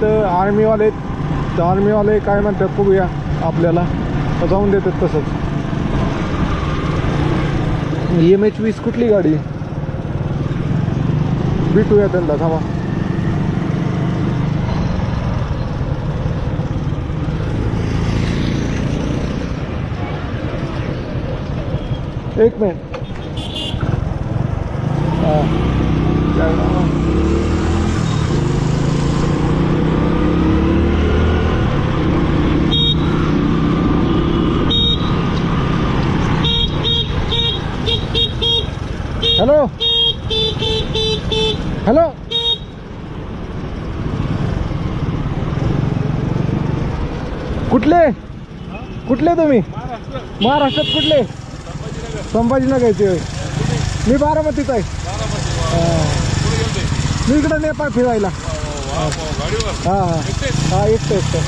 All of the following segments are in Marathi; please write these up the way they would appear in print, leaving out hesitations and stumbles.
तर आर्मीवाले काय म्हणतात बघूया, आपल्याला जाऊन देतात तसंच. MH20 कुठली गाडी, भेटूया त्यांना, थांबा. एक मिनिट. हॅलो हॅलो, कुठले तुम्ही? महाराष्ट्रात कुठले? संभाजीनगरचे. मी बारामतीत आहे. मी इकडं नेपाळ फिरायला. हा एकटं.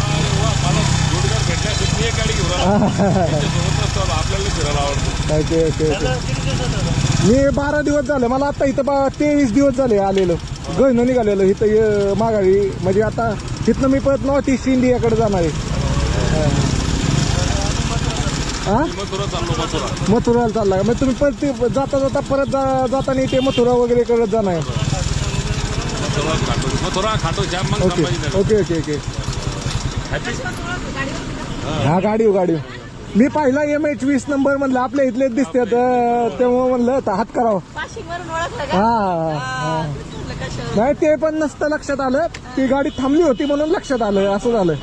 मी 12 दिवस झाले मला. आता इथं 23 दिवस झाले आलेलो, गहन निघालेलो इथं माघारी. म्हणजे आता तिथनं मी परत नॉर्थ ईस्ट इंडियाकडे जाणार आहे. मथुराला चालला. मग तुम्ही परत जाता परत जाताना ते मथुरा वगैरे करत जाणार आहे. ओके. हा गाडी मी पाहिला MH20 नंबर म्हणलं आपल्या इथलेच दिसतात, तेव्हा म्हणलं हात करावं. हा नाही ते पण नसतं लक्षात आलं. ती गाडी थांबली होती म्हणून लक्षात आलं, असं झालं.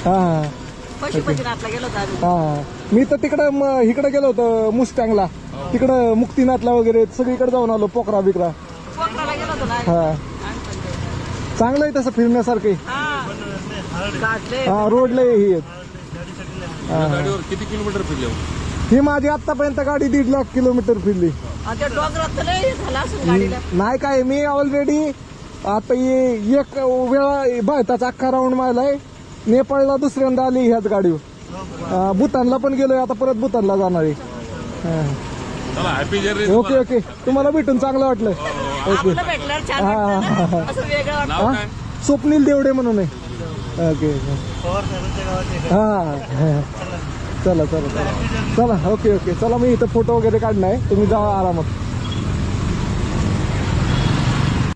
हा मी तर इकडं गेलो होतो मुस्टँगला, तिकडं मुक्तीनाथला वगैरे सगळीकडे जाऊन आलो. पोखरा बिकरा. हा चांगलं आहे तसं फिरण्यासारखं. हा रोडला ही किती किलोमीटर फिरले? ही माझी आतापर्यंत गाडी 1.5 लाख किलोमीटर फिरली. नाही काय, मी ऑलरेडी आता एक वेळा भारताचा अख्खा राऊंड मारलाय. नेपाळला दुसऱ्यांदा आली ह्याच गाडीवर. भूतानला पण गेलोय, आता परत भूतानला जाणार आहे. ओके. तुम्हाला भेटून चांगलं वाटलं. ओके. स्वप्नील देवडे म्हणून आहे. ओके. हा चला. ओके. चला मी इथं फोटो वगैरे काढणार, तुम्ही जा आरामात.